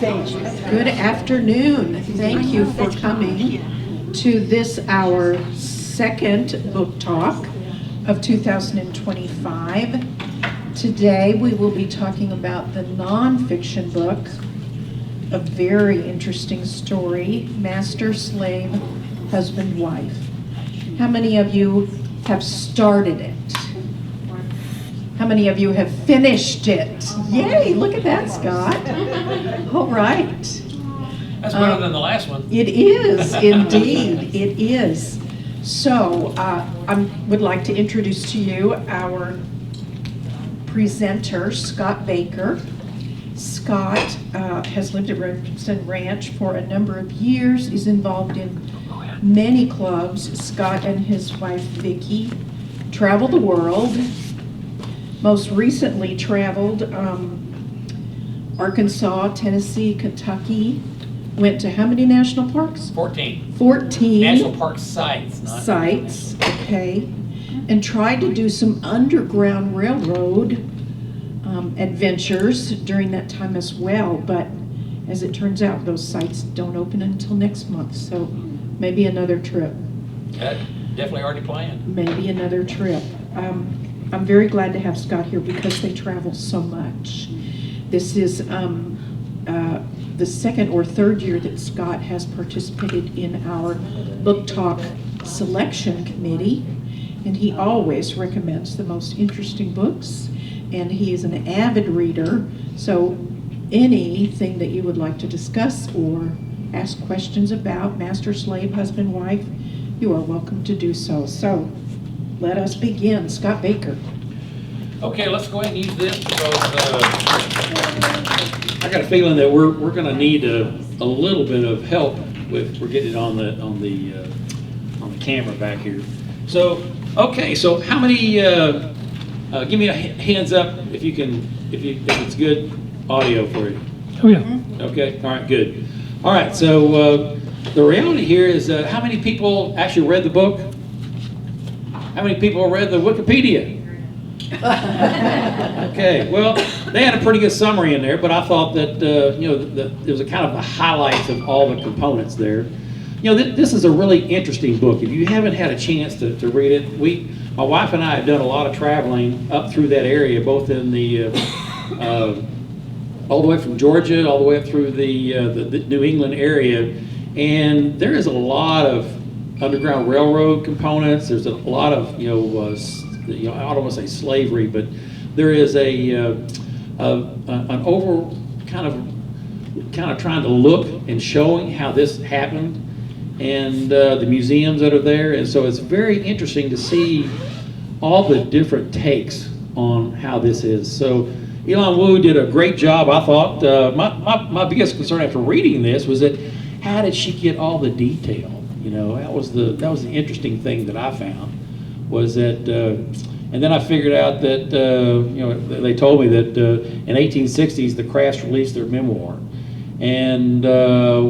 Good afternoon. Thank you for coming to this, our second book talk of 2025. Today we will be talking about the nonfiction book, a very interesting story, Master, Slave, Husband, Wife. How many of you have started it? How many of you have finished it? Yay, look at that, Scott. All right. That's better than the last one. It is, indeed, it is. So I would like to introduce to you our presenter, Scott Baker. Scott has lived at Robson Ranch for a number of years. He's involved in many clubs. Scott and his wife, Vicki, travel the world. Most recently traveled Arkansas, Tennessee, Kentucky. Went to how many national parks? 14. 14. National park sites. Not sites, okay. And tried to do some Underground Railroad adventures during that time as well. But as it turns out, those sites don't open until next month. So maybe another trip. Definitely already planned. Maybe another trip. I'm very glad to have Scott here because they travel so much. This is the second or third year that Scott has participated in our book talk selection committee, and he always recommends the most interesting books, and he is an avid reader, so anything that you would like to discuss or ask questions about, Master, Slave, Husband, Wife, you are welcome to do so. So let us begin. Scott Baker. Okay, let's go ahead and use this because I got a feeling that we're going to need a little bit of help with. We're getting it on the camera back here. So okay, so how many? Give me a hands up if you can, if it's good audio for you. Oh yeah. Okay. All right. Good. All right. So the reality here is, how many people actually read the book? How many people read the Wikipedia? Okay, well, they had a pretty good summary in there, but I thought that there was a kind of the highlights of all the components there. This is a really interesting book. If you haven't had a chance to read it, my wife and I have done a lot of traveling up through that area, both in the all the way from Georgia all the way up through the New England area, and there is a lot of Underground Railroad components. There's a lot of I don't want to say slavery, but there is an over kind of trying to look and showing how this happened, and the museums that are there, and so it's very interesting to see all the different takes on how this is. So Elon Wu did a great job, I thought. My biggest concern after reading this was that how did she get all the detail? That was the interesting thing that I found, was that, and then I figured out that they told me that in 1860s the Crafts released their memoir, and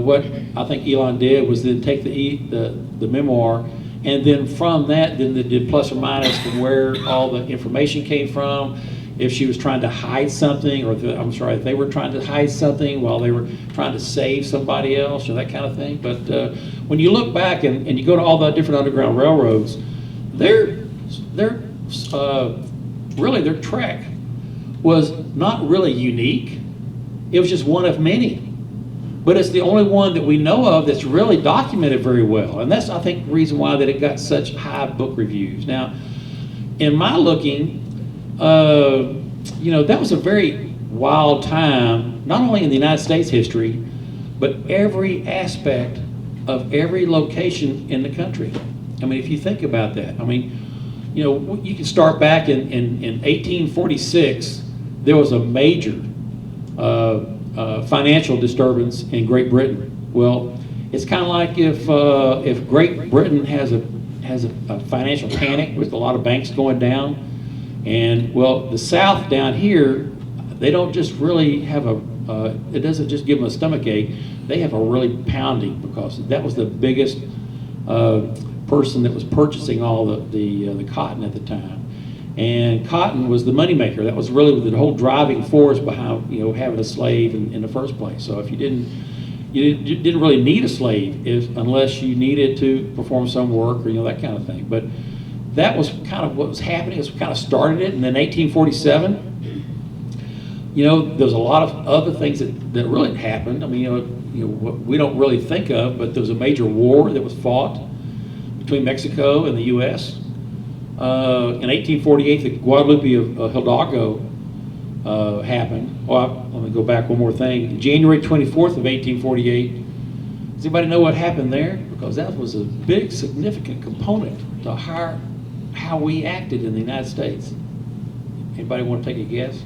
what I think Elon did was then take the memoir, and then from that then they did plus or minus from where all the information came from. If she was trying to hide something, or if they were trying to hide something while they were trying to save somebody else, or that kind of thing. But when you look back and you go to all the different Underground Railroads, their trek was not really unique. It was just one of many. But it's the only one that we know of that's really documented very well. And that's, I think, the reason why that it got such high book reviews. Now, in my looking, that was a very wild time, not only in the United States history, but every aspect of every location in the country. I mean, if you think about that, I mean, you can start back in 1846, there was a major financial disturbance in Great Britain. Well, it's kind of like if Great Britain has a financial panic with a lot of banks going down, and well, the South down here, they don't just really have it doesn't just give them a stomach ache, they have a really pounding, because that was the biggest person that was purchasing all the cotton at the time. And cotton was the moneymaker. That was really the whole driving force behind, you know, having a slave in the first place. So if you didn't really need a slave unless you needed to perform some work or, you know, that kind of thing. But that was kind of what was happening. It kind of started it. And then 1847, you know, there's a lot of other things that really happened. I mean, you know, what we don't really think of, but there was a major war that was fought between Mexico and the U.S. In 1848, the Guadalupe of Hidalgo happened. Well, let me go back one more thing. January 24th of 1848. Does anybody know what happened there? Because that was a big, significant component to how we acted in the United States. Anybody want to take a guess?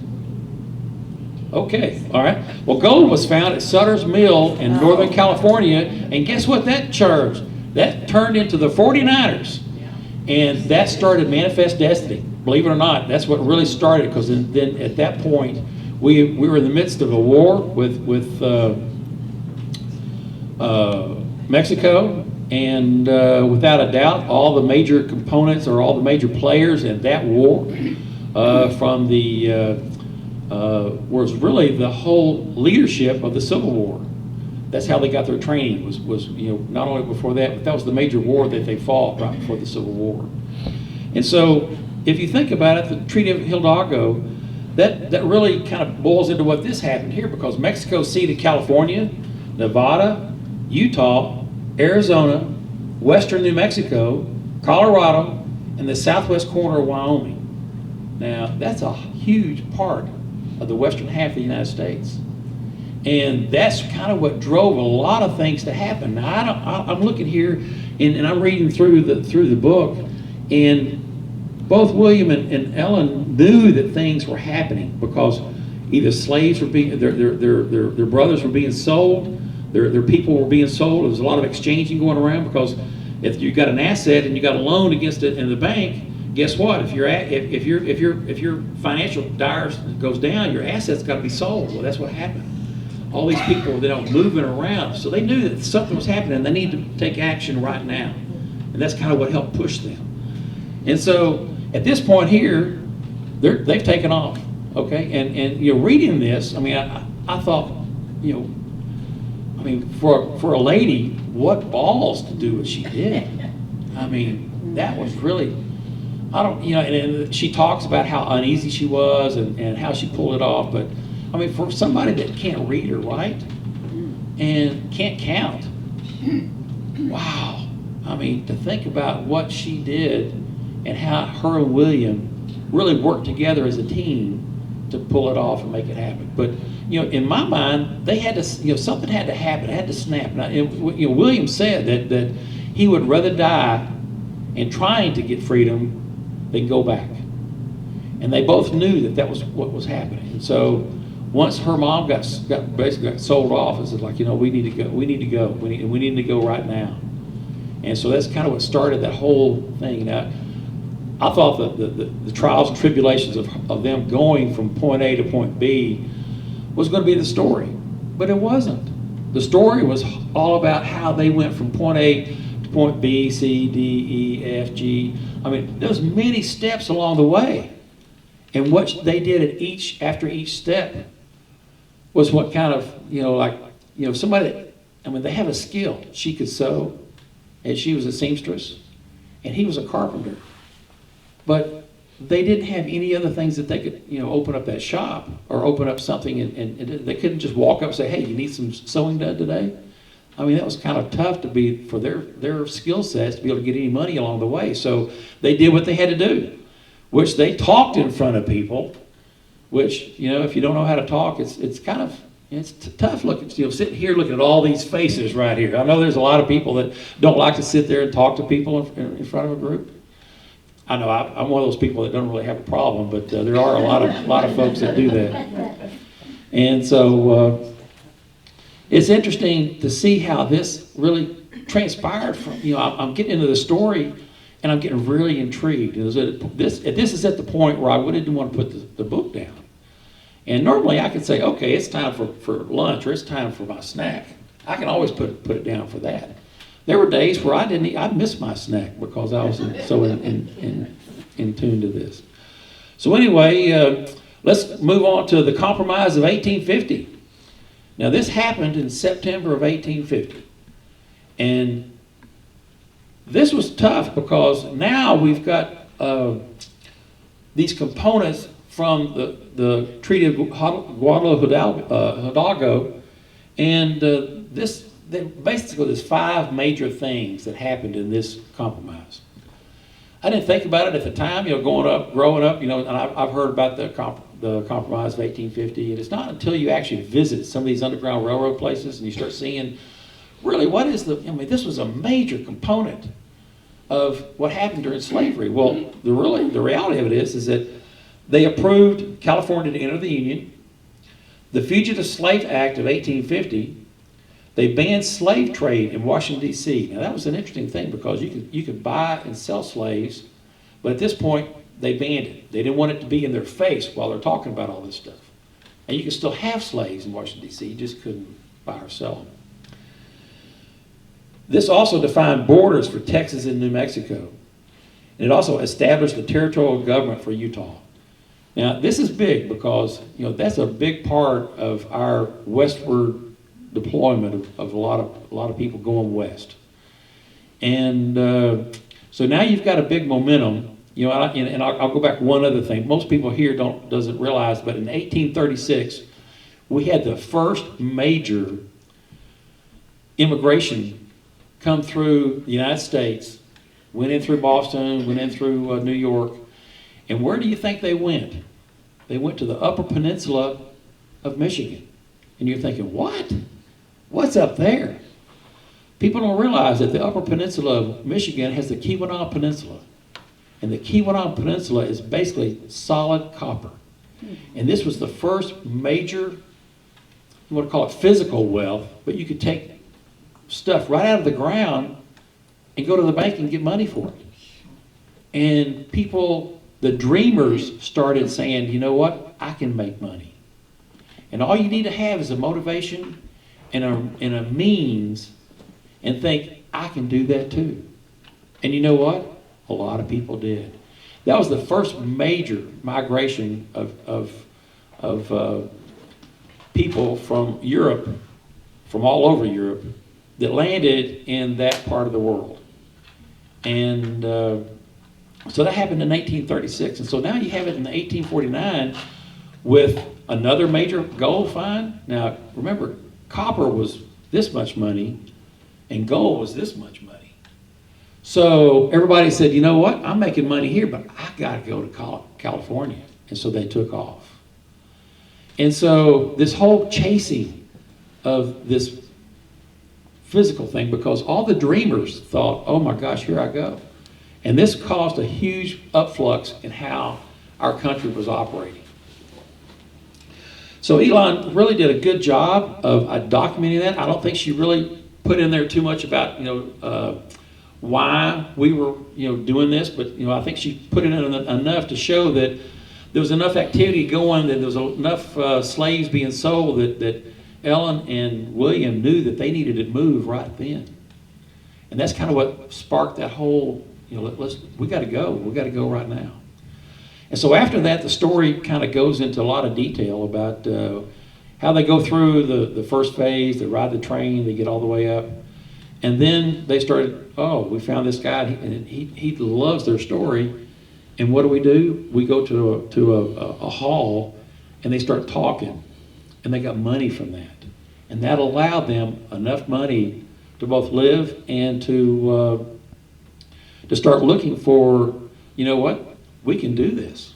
Okay, all right. Well, gold was found at Sutter's Mill in Northern California, and guess what that charged? That turned into the 49ers, and that started Manifest Destiny. Believe it or not, that's what really started, because then at that point, we were in the midst of a war with Mexico, and without a doubt, all the major components or all the major players in that war from the was really the whole leadership of the Civil War. That's how they got their training, was you know, not only before that, but that was the major war that they fought right before the Civil War. And so if you think about it, the Treaty of Hidalgo, that really kind of boils into what this happened here, because Mexico ceded California, Nevada, Utah, Arizona, western New Mexico, Colorado, and the southwest corner of Wyoming. Now, that's a huge part of the western half of the United States. And that's kind of what drove a lot of things to happen. Now, I'm looking here, and I'm reading through the book, and both William and Ellen knew that things were happening, because either slaves were being, their brothers were being sold, their people were being sold. There was a lot of exchanging going around, because if you got an asset and you got a loan against it in the bank, guess what? If your financial dire goes down, your assets got to be sold. Well, that's what happened. All these people, they're moving around, so they knew that something was happening, and they need to take action right now, and that's kind of what helped push them. And so at this point here, they've taken off. Okay, and you know, reading this, I mean, I thought, you know, I mean, for a lady, what balls to do what she did. I mean, that was really. I don't, you know, and she talks about how uneasy she was and how she pulled it off. But, I mean, for somebody that can't read or write and can't count, wow. I mean, to think about what she did and how her and William really worked together as a team to pull it off and make it happen. But, you know, in my mind, they had to, you know, something had to happen. It had to snap. Now, you know, William said that he would rather die in trying to get freedom than go back. And they both knew that was what was happening. And so once her mom basically got sold off, it was like, you know, we need to go. We need to go right now. And so that's kind of what started that whole thing. Now, I thought that the trials and tribulations of them going from point A to point B was going to be the story, but it wasn't. The story was all about how they went from point A to point B, C, D, E, F, G. I mean, there's many steps along the way, and what they did after each step was what kind of, you know, like, you know, somebody that, I mean, they have a skill. She could sew, and she was a seamstress, and he was a carpenter. But they didn't have any other things that they could, you know, open up that shop or open up something, and they couldn't just walk up and say, hey, you need some sewing done today? I mean, that was kind of tough for their skill sets to be able to get any money along the way. So they did what they had to do, which they talked in front of people, which, you know, if you don't know how to talk, it's kind of, it's tough looking, you know, sitting here looking at all these faces right here. I know there's a lot of people that don't like to sit there and talk to people in front of a group. I know I'm one of those people that don't really have a problem, but there are a lot of folks that do that. And so it's interesting to see how this really transpired from, you know, I'm getting into the story and I'm getting really intrigued. This is at the point where I really didn't want to put the book down. And normally I could say, okay, it's time for lunch or it's time for my snack. I can always put it down for that. There were days where I missed my snack because I was so in tune to this. So anyway, let's move on to the Compromise of 1850. Now this happened in September of 1850. And this was tough because now we've got these components from the Treaty of Hidalgo, and basically there's 5 major things that happened in this compromise. I didn't think about it at the time, growing up, and I've heard about the compromise of 1850, and it's not until you actually visit some of these Underground Railroad places and you start seeing, really, this was a major component of what happened during slavery. Well, the reality of it is that they approved California to enter the Union. The Fugitive Slave Act of 1850, they banned slave trade in Washington, D.C. Now that was an interesting thing because you could buy and sell slaves, but at this point they banned it. They didn't want it to be in their face while they're talking about all this stuff. And you could still have slaves in Washington, D.C., you just couldn't buy or sell them. This also defined borders for Texas and New Mexico. And it also established a territorial government for Utah. Now, this is big because, that's a big part of our westward deployment of a lot of people going west. And so now you've got a big momentum, and I'll go back one other thing. Most people here doesn't realize, but in 1836, we had the first major immigration come through the United States, went in through Boston, went in through New York. And where do you think they went? They went to the Upper Peninsula of Michigan. And you're thinking, what? What's up there? People don't realize that the Upper Peninsula of Michigan has the Keweenaw Peninsula. And the Keweenaw Peninsula is basically solid copper. And this was the first major, you want to call it physical wealth, but you could take stuff right out of the ground and go to the bank and get money for it. And people, the dreamers, started saying, you know what, I can make money. And all you need to have is a motivation and a means, and think, I can do that too. And you know what? A lot of people did. That was the first major migration of people from Europe, from all over Europe, that landed in that part of the world. And so that happened in 1836. And so now you have it in 1849 with another major gold find. Now, remember, copper was this much money and gold was this much money. So everybody said, you know what, I'm making money here, but I got to go to California. And so they took off. And so this whole chasing of this physical thing, because all the dreamers thought, oh my gosh, here I go. And this caused a huge upflux in how our country was operating. So Elon really did a good job of documenting that. I don't think she really put in there too much about, why we were, doing this, but, I think she put in enough to show that there was enough activity going, that there was enough slaves being sold that Ellen and William knew that they needed to move right then. And that's kind of what sparked that whole, we got to go right now. And so after that, the story kind of goes into a lot of detail about how they go through the first phase, they ride the train, they get all the way up. And then they started, we found this guy, and he loves their story. And what do? We go to a hall, and they start talking. And they got money from that. And that allowed them enough money to both live and to start looking for, what, we can do this.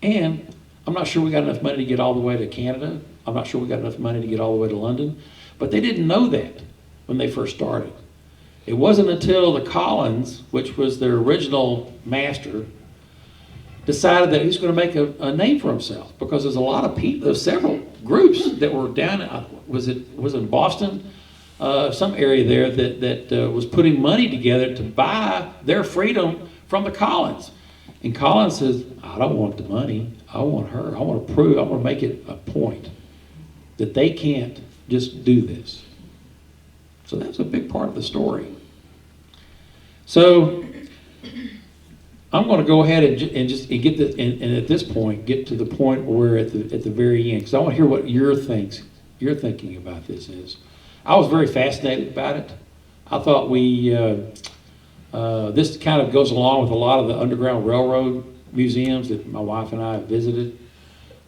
And I'm not sure we got enough money to get all the way to Canada. I'm not sure we got enough money to get all the way to London. But they didn't know that when they first started. It wasn't until the Collins, which was their original master, decided that he was going to make a name for himself, because there's a lot of people, there's several groups that were down, was in Boston, some area there that was putting money together to buy their freedom from the Collins. And Collins says, I don't want the money, I want her, I want to make it a point that they can't just do this. So that's a big part of the story. So I'm going to go ahead and get the and at this point get to the point where we're at the very end, because I want to hear what your thinking about this is. I was very fascinated about it. I thought this kind of goes along with a lot of the Underground Railroad museums that my wife and I have visited.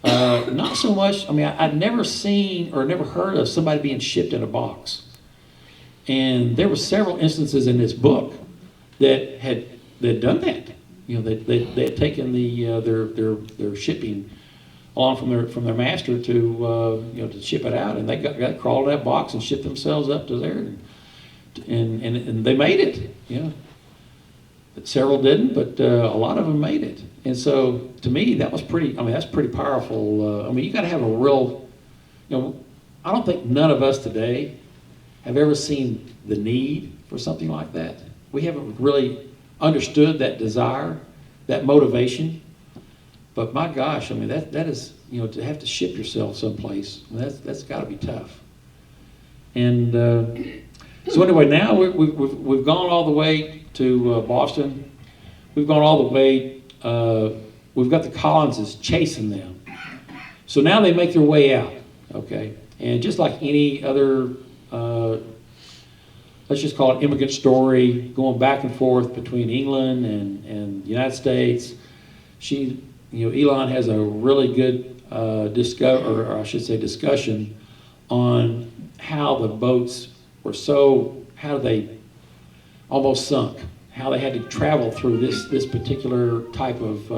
Not so much. I mean, I'd never seen or never heard of somebody being shipped in a box. And there were several instances in this book that had done that. You know, they had taken their shipping along from their master to ship it out, and they got crawled in that box and shipped themselves up to there, and they made it. You know, several didn't, but a lot of them made it. And so to me, that was pretty. I mean, that's pretty powerful. I mean, you got to have a real. You know, I don't think none of us today have ever seen the need for something like that. We haven't really understood that desire, that motivation. But my gosh, I mean, that is, you know, to have to ship yourself someplace, I mean, that's got to be tough. And so anyway, now we've gone all the way to Boston. We've gone all the way. We've got the Collinses chasing them. So now they make their way out, okay? And just like any other, let's just call it immigrant story, going back and forth between England and the United States, Elon has a really good discussion on how the boats were how they almost sunk, how they had to travel through this particular type of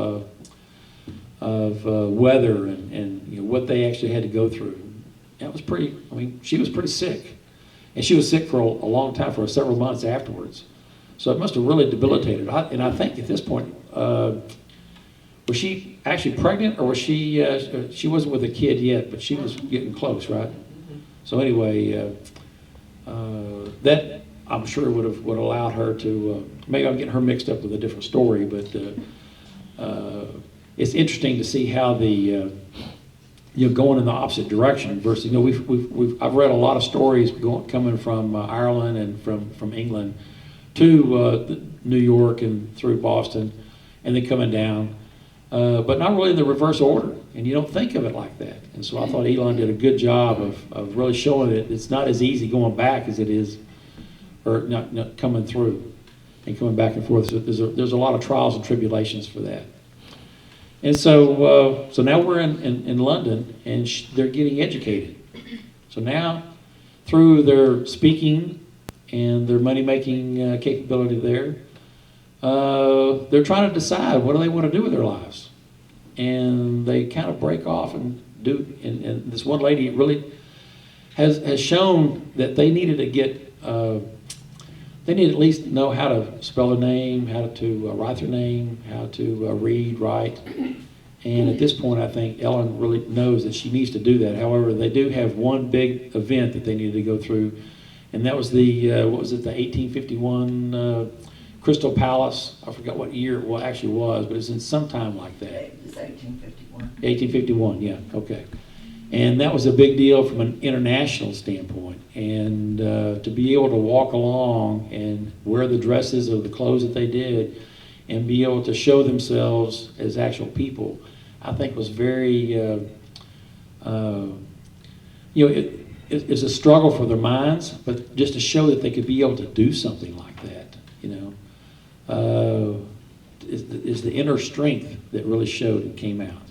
weather and you know, what they actually had to go through. That was pretty. I mean, she was pretty sick, and she was sick for a long time, for several months afterwards. So it must have really debilitated. And I think at this point, was she actually pregnant, or was she? She wasn't with a kid yet, but she was getting close, right? So anyway, that I'm sure would allowed her to. Maybe I'm getting her mixed up with a different story, but it's interesting to see how going in the opposite direction versus, you know, I've read a lot of stories coming from Ireland and from England to New York and through Boston, and then coming down, but not really in the reverse order. And you don't think of it like that. And so I thought Elon did a good job of really showing that it's not as easy going back as it is, or not coming through and coming back and forth. So there's a lot of trials and tribulations for that. And so now we're in London, and they're getting educated. So now, through their speaking and their money-making capability there, they're trying to decide what do they want to do with their lives. And they kind of break off and do. And this one lady really has shown that they needed to get. They need to at least know how to spell their name, how to write their name, how to read, write. And at this point, I think Ellen really knows that she needs to do that. However, they do have one big event that they needed to go through, and that was the 1851 Crystal Palace. I forgot what year it actually was, but it's in some time like that. It was 1851. 1851, yeah, okay. And that was a big deal from an international standpoint. And to be able to walk along and wear the dresses or the clothes that they did and be able to show themselves as actual people, I think was very, it's a struggle for their minds, but just to show that they could be able to do something like that, you know, is the inner strength that really showed and came out.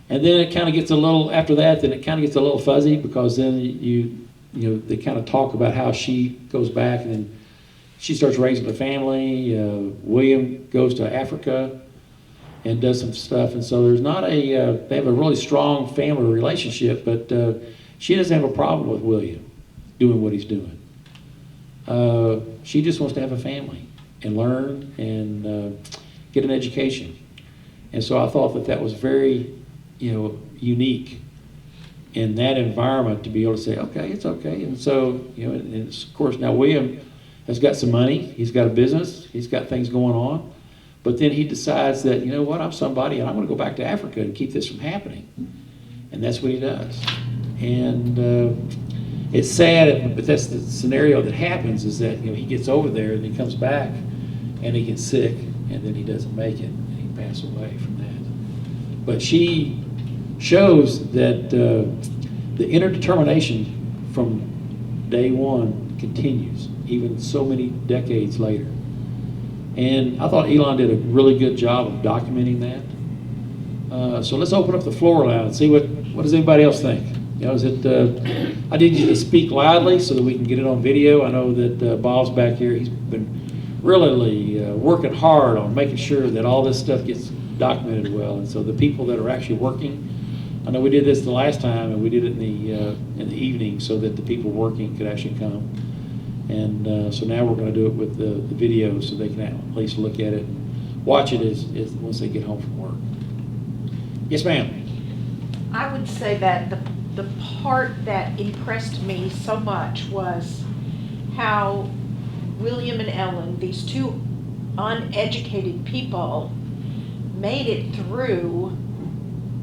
And then it kind of gets a little, after that, then it kind of gets a little fuzzy, because then they kind of talk about how she goes back and then she starts raising a family. William goes to Africa and does some stuff. And so there's not they have a really strong family relationship, but she doesn't have a problem with William doing what he's doing. She just wants to have a family and learn and get an education. And so I thought that was very, unique in that environment to be able to say, okay, it's okay. And so, and of course now William has got some money, he's got a business, he's got things going on, but then he decides that, you know what, I'm somebody and I'm going to go back to Africa and keep this from happening. And that's what he does. And it's sad, but that's the scenario that happens, is that, he gets over there and he comes back and he gets sick, and then he doesn't make it, and he passes away from that. But she shows that the inner determination from day one continues, even so many decades later. And I thought Elon did a really good job of documenting that. So let's open up the floor now and see what does anybody else think. You know, is it? I need you to speak loudly so that we can get it on video. I know that Bob's back here. He's been really working hard on making sure that all this stuff gets documented well. And so the people that are actually working, I know we did this the last time, and we did it in the evening so that the people working could actually come. And so now we're going to do it with the video so they can at least look at it and watch it as once they get home from work. Yes, ma'am. I would say that the part that impressed me so much was how William and Ellen, these two uneducated people, made it through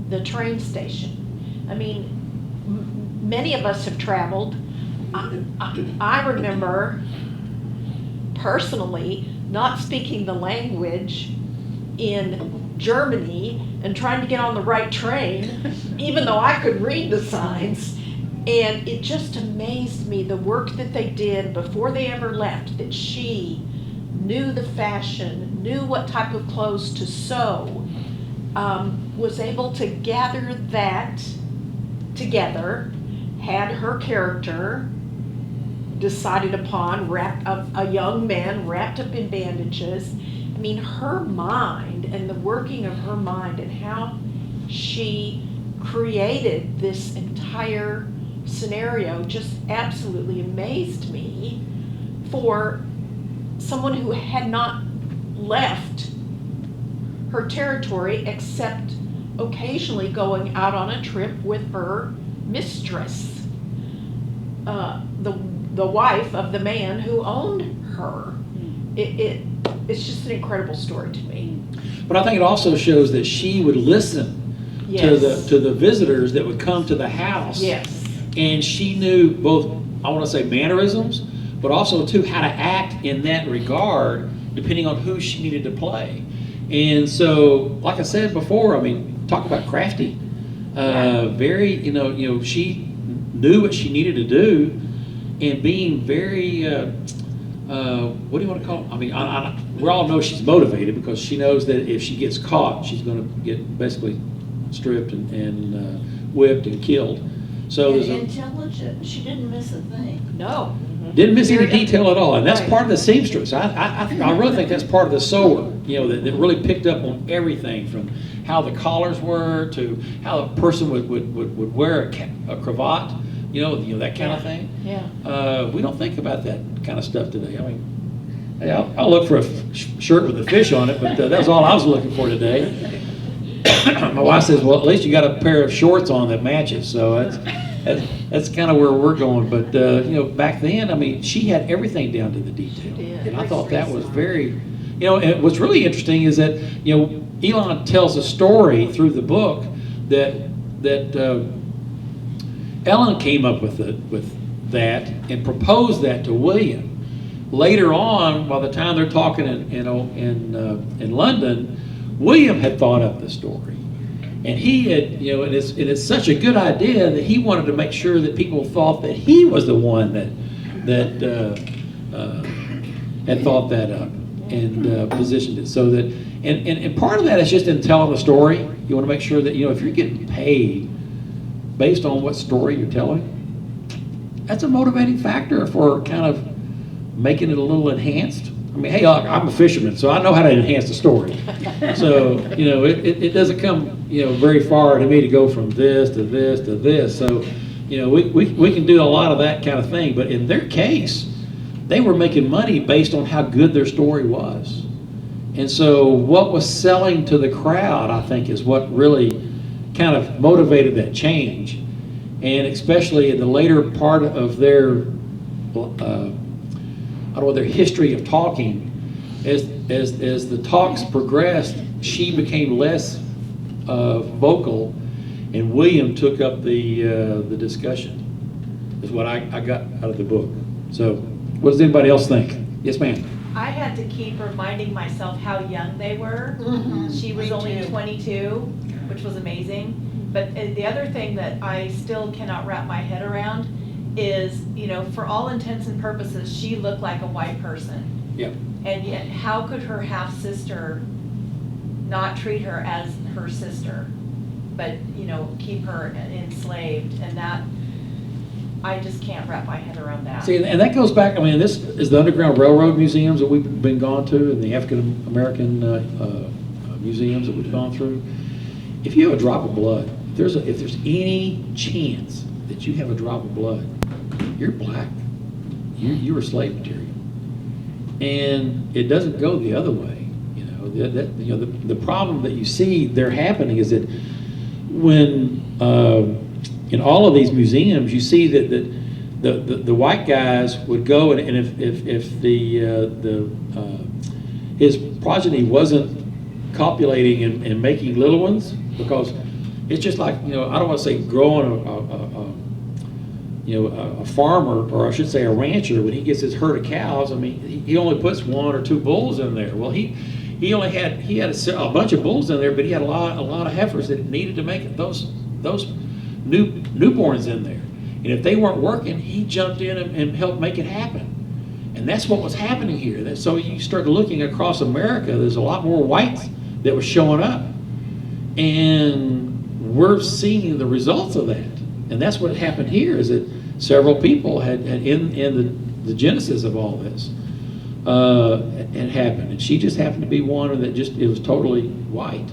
the train station. I mean, many of us have traveled. I remember personally not speaking the language in Germany and trying to get on the right train, even though I could read the signs. And it just amazed me, the work that they did before they ever left, that she knew the fashion, knew what type of clothes to sew, was able to gather that together, had her character decided upon, a young man wrapped up in bandages. I mean, her mind and the working of her mind and how she created this entire scenario just absolutely amazed me for someone who had not left her territory except occasionally going out on a trip with her mistress, the wife of the man who owned her. It's just an incredible story to me. But I think it also shows that she would listen to the visitors that would come to the house. Yes. And she knew both, I want to say mannerisms, but also too how to act in that regard, depending on who she needed to play. And so, like I said before, I mean, talk about crafty. Very, you know, she knew what she needed to do, and being very, what do you want to call it? I mean, we all know she's motivated because she knows that if she gets caught, she's going to get basically stripped and whipped and killed. So And there's intelligent, she didn't miss a thing. No. didn't miss any Very- detail at all, and that's Right. part of the seamstress. I really think that's part of the sewer, you know, that really picked up on everything from how the collars were to how a person would wear a cravat, you know, that kind of thing. Yeah. We don't think about that kind of stuff today. I mean, hey, I'll look for a shirt with a fish on it, but that's all I was looking for today. My wife says, well, at least you got a pair of shorts on that matches, so that's kind of where we're going. But you know, back then, I mean, she had everything down to the detail, Yeah. and I thought that was very, you know. And what's really interesting is that, you know, Elon tells a story through the book that Ellen came up with that and proposed that to William. Later on, by the time they're talking in London, William had thought up the story, and he had, you know, and it's such a good idea that he wanted to make sure that people thought that he was the one that had thought that up and positioned it so that, and part of that is just in telling the story. You want to make sure that, you know, if you're getting paid based on what story you're telling, that's a motivating factor for kind of making it a little enhanced. I mean, hey, I'm a fisherman, so I know how to enhance the story. So, you know, it doesn't come, you know, very far to me to go from this to this to this. So, you know, we can do a lot of that kind of thing. But in their case, they were making money based on how good their story was. And so what was selling to the crowd, I think, is what really kind of motivated that change. And especially in the later part of their their history of talking, as the talks progressed, she became less vocal, and William took up the discussion. Is what I got out of the book. So, what does anybody else think? Yes, ma'am. I had to keep reminding myself how young they were. She was Me only too. 22, which was amazing. But the other thing that I still cannot wrap my head around is, you know, for all intents and purposes, she looked like a white person. Yep. And yet, how could her half-sister not treat her as her sister, but, you know, keep her enslaved? And that, I just can't wrap my head around that. See, and that goes back, I mean, this is the Underground Railroad museums that we've been gone to, and the African American museums that we've gone through. If you have a drop of blood, if there's any chance that you have a drop of blood, you're black. You were slave material. And it doesn't go the other way. You know, the problem that you see there happening is that when in all of these museums, you see that the white guys would go, and if his progeny wasn't copulating and making little ones, because it's just like, you know, I don't want to say growing a farmer, or I should say a rancher, when he gets his herd of cows, I mean, he only puts 1 or 2 bulls in there. Well, he had a bunch of bulls in there, but he had a lot of heifers that needed to make those newborns in there. And if they weren't working, he jumped in and helped make it happen. And that's what was happening here. So you start looking across America, there's a lot more whites that were showing up. And we're seeing the results of that. And that's what happened here, is that several people had in the genesis of all this had happened. And she just happened to be one that it was totally white.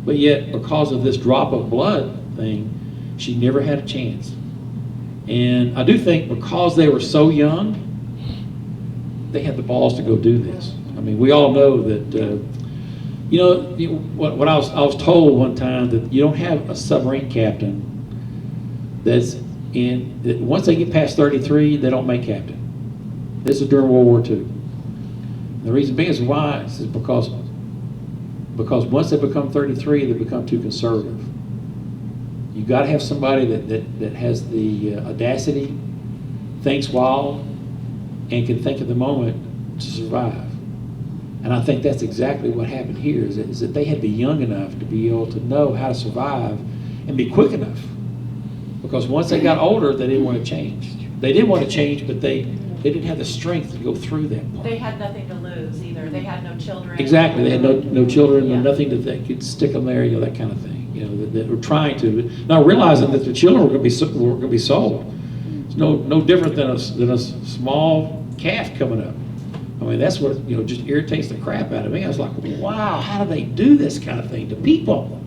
But yet, because of this drop of blood thing, she never had a chance. And I do think because they were so young, they had the balls to go do this. I mean, we all know that, what I was told one time, that you don't have a submarine captain that once they get past 33, they don't make captain. This is during World War II. The reason being is why is because once they become 33, they become too conservative. You got to have somebody that has the audacity, thinks wild, and can think at the moment to survive. And I think that's exactly what happened here, is that they had to be young enough to be able to know how to survive and be quick enough. Because once they got older, they didn't want to change. They did want to change, but they didn't have the strength to go through that part. They had nothing to lose either. They had no children. Exactly. They had no children, Yeah. and nothing that could stick them there, that kind of thing. That were trying to, not realizing that the children were going to be sold. It's no different than a small calf coming up. I mean, that's what just irritates the crap out of me. I was like, wow, how do they do this kind of thing to people?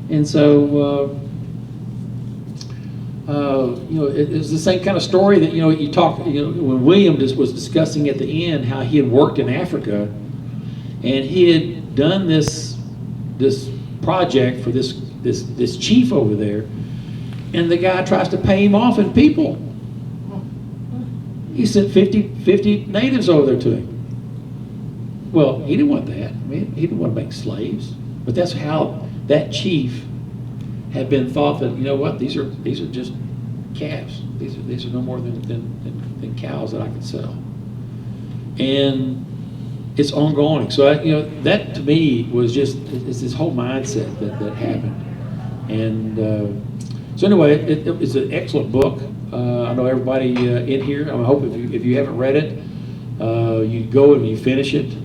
And so, it's the same kind of story that, you talk, when William was discussing at the end how he had worked in Africa, and he had done this project for this chief over there, and the guy tries to pay him off in people. He sent 50 natives over there to him. Well, he didn't want that. I mean, he didn't want to make slaves. But that's how that chief had been thought that, these are just calves. These are no more than cows that I can sell. And it's ongoing. So that to me was it's this whole mindset that happened. And so anyway, it's an excellent book. I know everybody in here, I hope if you haven't read it, you go and you finish it.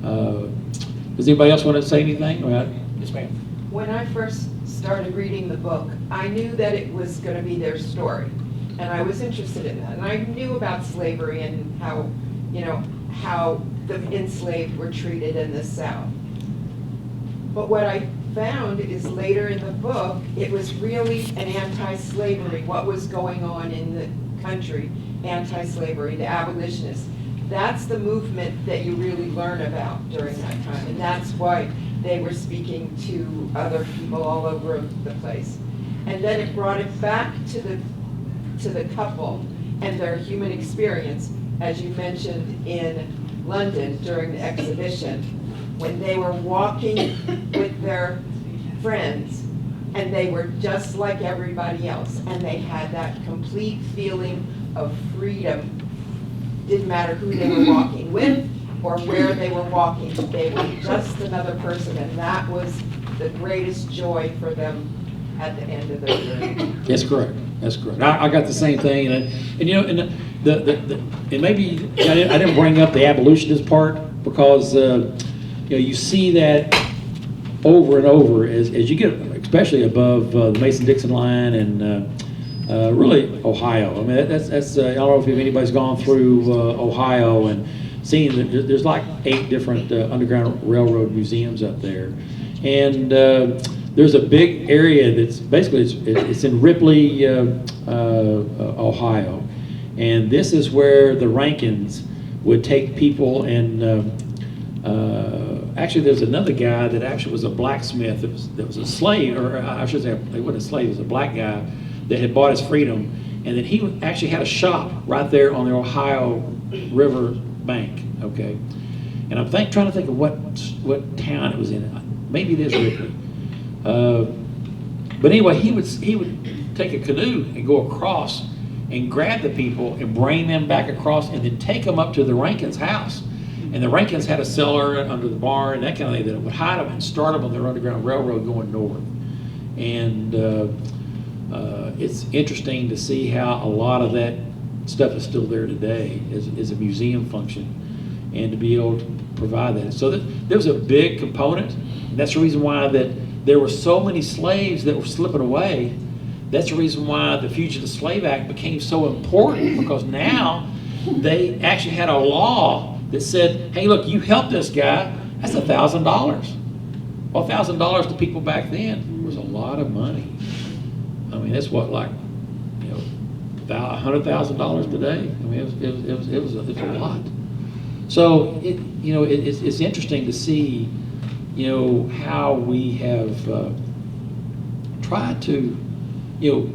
Does anybody else want to say anything? Yes, ma'am. When I first started reading the book, I knew that it was going to be their story, and I was interested in that. And I knew about slavery and how the enslaved were treated in the South. But what I found is later in the book, it was really an anti-slavery, what was going on in the country, anti-slavery, the abolitionists. That's the movement that you really learn about during that time, and that's why they were speaking to other people all over the place. And then it brought it back to the couple and their human experience, as you mentioned in London during the exhibition, when they were walking with their friends, and they were just like everybody else, and they had that complete feeling of freedom didn't matter who they were walking with or where they were walking. They were just another person, and that was the greatest joy for them at the end of their journey. That's correct. That's correct. I got the same thing, and you know, and and maybe I didn't bring up the abolitionist part because you know, you see that over and over as you get, especially above the Mason-Dixon line and really Ohio. I mean, that's I don't know if anybody's gone through Ohio and seen that there's like 8 different Underground Railroad museums up there, and there's a big area that's basically it's in Ripley, Ohio, and this is where the Rankins would take people and actually there's another guy that actually was a blacksmith that was a slave, or I should say he wasn't a slave, he was a black guy that had bought his freedom, and then he actually had a shop right there on the Ohio River bank. Okay, and I'm trying to think of what town it was in. Maybe it is Ripley. But anyway, he would take a canoe and go across and grab the people and bring them back across and then take them up to the Rankins' house. And the Rankins had a cellar under the barn and that kind of thing that would hide them and start them on their Underground Railroad going north. And it's interesting to see how a lot of that stuff is still there today as a museum function, and to be able to provide that. So there was a big component, and that's the reason why that there were so many slaves that were slipping away. That's the reason why the Fugitive Slave Act became so important, because now they actually had a law that said, hey, look, you helped this guy, that's $1,000. Well, $1,000 to people back then was a lot of money. I mean, that's what, like, you know, about $100,000 today. I mean, it was a lot. So it's interesting to see, you know, how we have tried to, you know,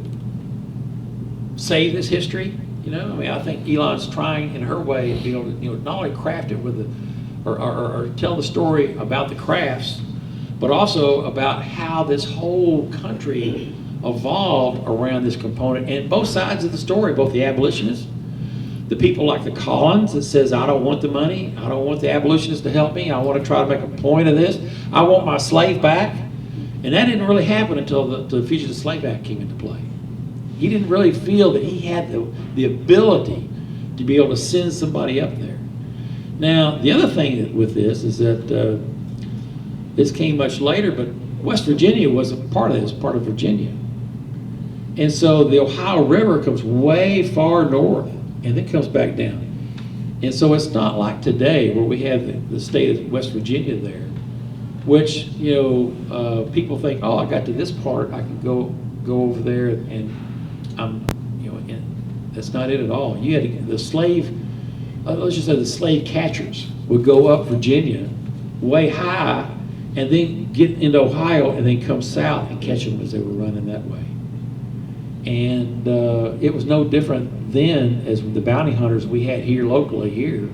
save this history. You know, I mean, I think Elon's trying in her way to be able to, you know, not only craft it with or tell the story about the crafts, but also about how this whole country evolved around this component, and both sides of the story, both the abolitionists, the people like the Collins that says, I don't want the money, I don't want the abolitionists to help me, I want to try to make a point of this, I want my slave back. And that didn't really happen until the Fugitive Slave Act came into play. He didn't really feel that he had the ability to be able to send somebody up there. Now, the other thing with this is that this came much later, but West Virginia wasn't part of this, part of Virginia. And so the Ohio River comes way far north and then comes back down. And so it's not like today where we have the state of West Virginia there, which, you know, people think, oh, I got to this part, I can go over there, and I'm, you know, and that's not it at all. You had the slave, let's just say the slave catchers would go up Virginia way high and then get into Ohio and then come south and catch them as they were running that way. And it was no different then as the bounty hunters we had here locally here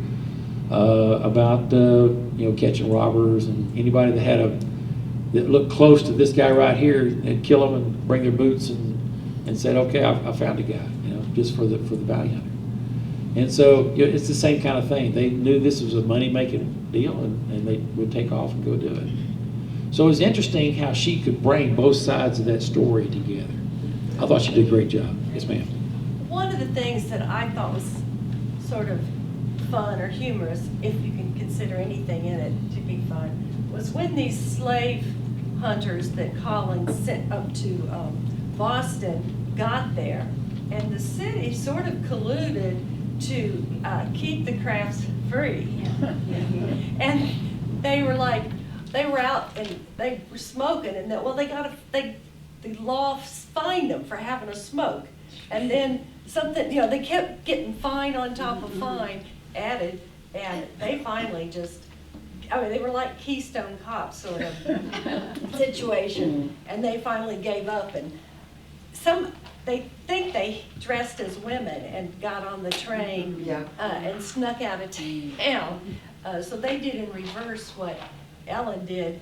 about you know, catching robbers and anybody that looked close to this guy right here and kill them and bring their boots and said, okay, I found a guy, you know, just for the bounty hunter. And so, you know, it's the same kind of thing. They knew this was a money-making deal, and they would take off and go do it. So it was interesting how she could bring both sides of that story together. I thought she did a great job. Yes, ma'am. One of the things that I thought was sort of fun or humorous, if you can consider anything in it to be fun, was when these slave hunters that Collins sent up to Boston got there, and the city sort of colluded to keep the crafts free. And they were out and they were smoking, and the law fined them for having a smoke. And then something, you know, they kept getting fine on top of fine added, and they finally just, I mean, they were like Keystone Cops sort of situation, and they finally gave up. And they think they dressed as women and got on the train and snuck out of town. So they did in reverse what Ellen did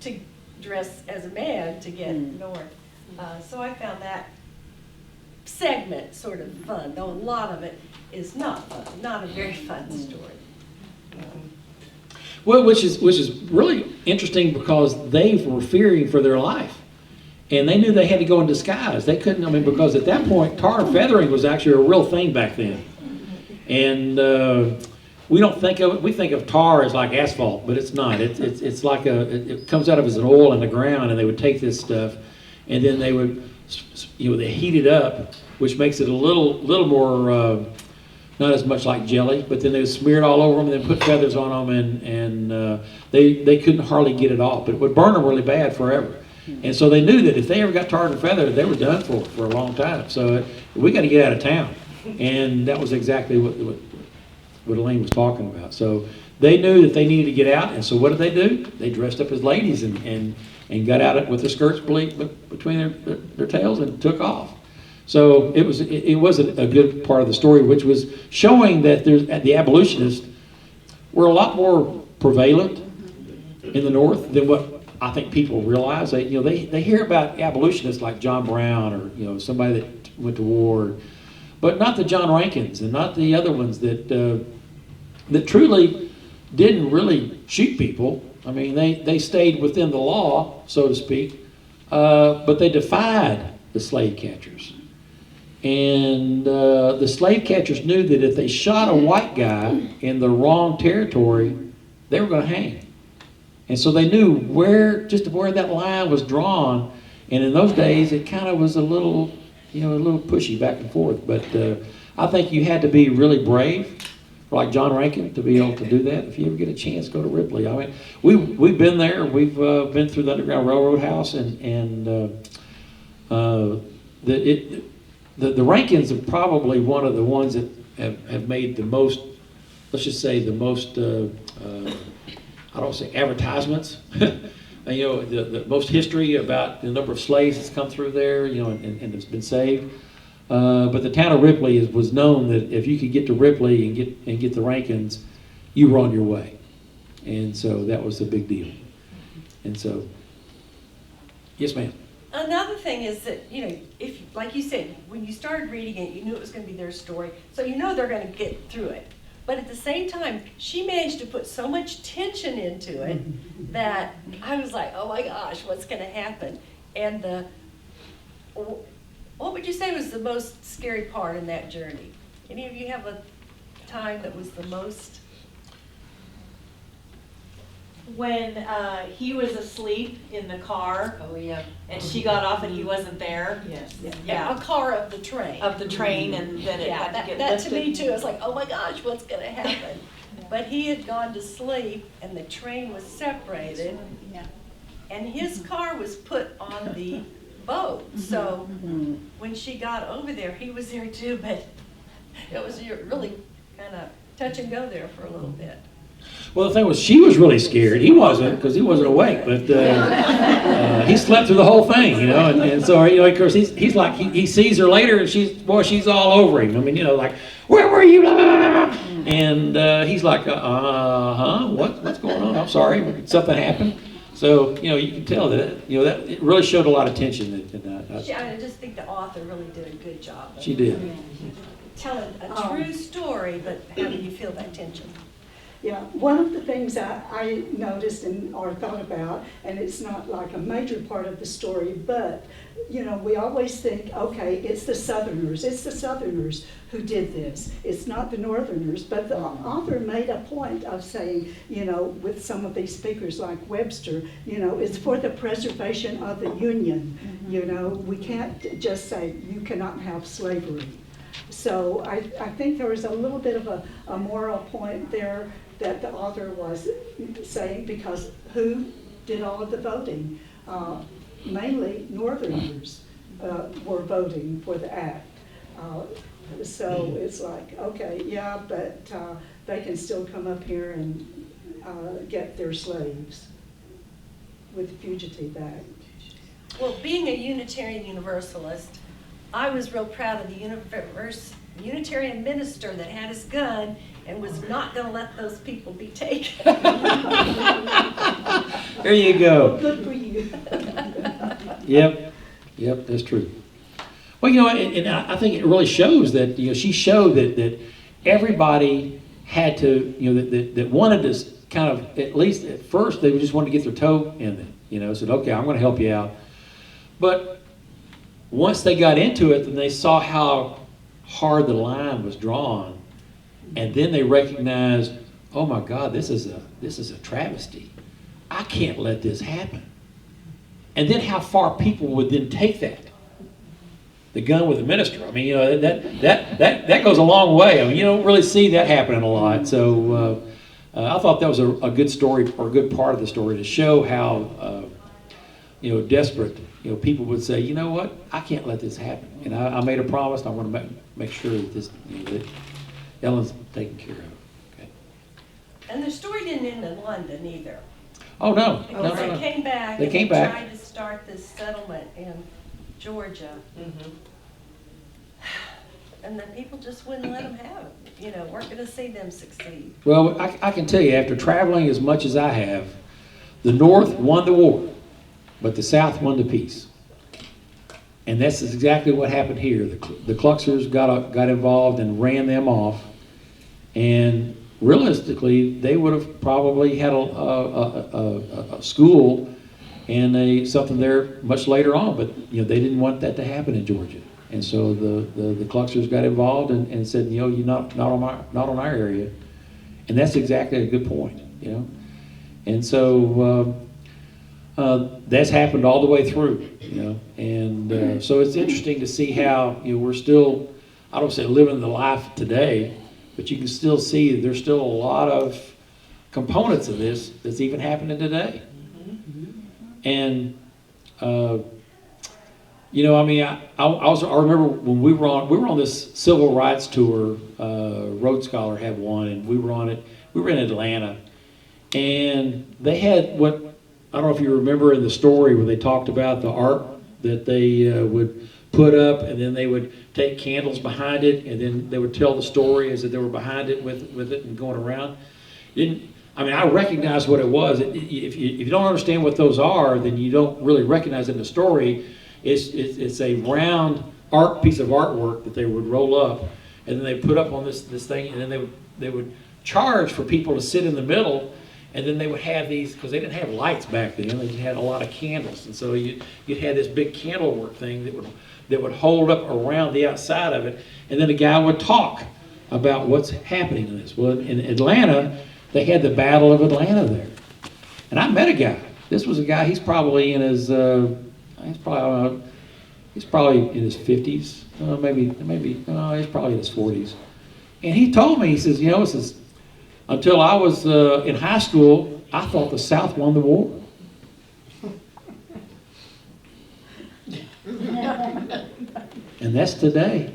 to dress as a man to get north. So I found that segment sort of fun, though a lot of it is not fun, not a very fun story. Well, which is really interesting because they were fearing for their life. And they knew they had to go in disguise. They couldn't, I mean, because at that point, tar and feathering was actually a real thing back then. And we don't think of it, we think of tar as like asphalt, but it's not. It's like it comes out of as an oil in the ground, and they would take this stuff, and then they would, they heat it up, which makes it a little more, not as much like jelly, but then they would smear it all over them and then put feathers on them, and they couldn't hardly get it off. But it would burn them really bad forever. And so they knew that if they ever got tarred and feathered, they were done for a long time. So we got to get out of town. And that was exactly what Elaine was talking about. So they knew that they needed to get out, and so what did they do? They dressed up as ladies and got out with their skirts between their tails and took off. So it was a good part of the story, which was showing that the abolitionists were a lot more prevalent in the North than what I think people realize. They hear about abolitionists like John Brown or somebody that went to war, but not the John Rankins and not the other ones that truly didn't really shoot people. I mean, they stayed within the law, so to speak, but they defied the slave catchers. And the slave catchers knew that if they shot a white guy in the wrong territory, they were going to hang. And so they knew where that line was drawn. And in those days, it kind of was a little pushy back and forth. But I think you had to be really brave, like John Rankin, to be able to do that. If you ever get a chance, go to Ripley. I mean, we've been there. We've been through the Underground Railroad House, and the Rankins are probably one of the ones that have made the most, let's just say the most, I don't say advertisements, the most history about the number of slaves that's come through there, and it's been saved. But the town of Ripley was known that if you could get to Ripley and get the Rankins, you were on your way. And so that was a big deal. And so, yes, ma'am. Another thing is that, if, like you said, when you started reading it, you knew it was going to be their story, so they're going to get through it. But at the same time, she managed to put so much tension into it that I was like, oh my gosh, what's going to happen? And what would you say was the most scary part in that journey? Any of you have a time that was the most? When he was asleep in the car Oh, yeah. and she got off and he wasn't there. Yes. Yeah. A car of the train. Of the train, and then it Yeah, had to get that to lifted. me too, I was like, oh my gosh, what's going to happen? But he had gone to sleep and the train was separated and his car was put on the boat. So when she got over there, he was there too, but it was really kind of touch and go there for a little bit. Well, the thing was, she was really scared. He wasn't, because he wasn't awake, but he slept through the whole thing, and so, of course, he's like, he sees her later, and she's all over him. I mean, like, where were you? And he's like, what's going on? I'm sorry, something happened. So, you can tell that, that it really showed a lot of tension. I just think the author really did a good job of She did. telling a true story, but having you feel that tension. Yeah, one of the things I noticed or thought about, and it's not like a major part of the story, but, we always think, okay, it's the Southerners who did this. It's not the Northerners, but the author made a point of saying, with some of these speakers like Webster, it's for the preservation of the Union. We can't just say you cannot have slavery. So I think there was a little bit of a moral point there that the author was saying, because who did all of the voting? Mainly Northerners were voting for the act. So it's like, okay, yeah, but they can still come up here and get their slaves with the Fugitive Act. Well, being a Unitarian Universalist, I was real proud of the Unitarian minister that had his gun and was not going to let those people be taken. There you go. Good for you. Yep, that's true. Well, and I think it really shows that, she showed that everybody had to, that wanted to kind of, at least at first, they just wanted to get their toe in it, said, okay, I'm going to help you out. But once they got into it, then they saw how hard the line was drawn, and then they recognized, oh my God, this is a travesty. I can't let this happen. And then how far people would then take that. The gun with the minister. I mean, that goes a long way. I mean, you don't really see that happening a lot. So I thought that was a good story, or a good part of the story, to show how desperate people would say, you know what, I can't let this happen. And I made a promise. And I want to make sure that this that Ellen's taken care of. Okay. And the story didn't end in London either. Oh no, Because they came back. They and came back. tried to start this settlement in Georgia. And then people just wouldn't let them have it. Weren't going to see them succeed. Well, I can tell you, after traveling as much as I have, the North won the war, but the South won the peace. And that's exactly what happened here. The Kluxers got involved and ran them off. And realistically, they would have probably had a school and something there much later on, but they didn't want that to happen in Georgia. And so the Kluxers got involved and said, you're not on our area. And that's exactly a good point, And so that's happened all the way through, And so it's interesting to see how we're still, I don't say living the life today, but you can still see there's still a lot of components of this that's even happening today. And I remember when we were on this civil rights tour. Road Scholar had one, and we were on it. We were in Atlanta, and they had what, I don't know if you remember in the story where they talked about the art that they would put up, and then they would take candles behind it, and then they would tell the story as that they were behind it with it and going around. I recognize what it was. If you don't understand what those are, then you don't really recognize it in the story. It's a round piece of artwork that they would roll up, and then they put up on this thing, and then they would charge for people to sit in the middle, and then they would have these, because they didn't have lights back then, they had a lot of candles, and so you'd have this big candlework thing that would hold up around the outside of it, and then a guy would talk about what's happening in this. Well, in Atlanta, they had the Battle of Atlanta there, and I met a guy. This was a guy. He's probably in his he's probably in his 50s, he's probably in his 40s. And he told me, he says, until I was in high school, I thought the South won the war. And that's today.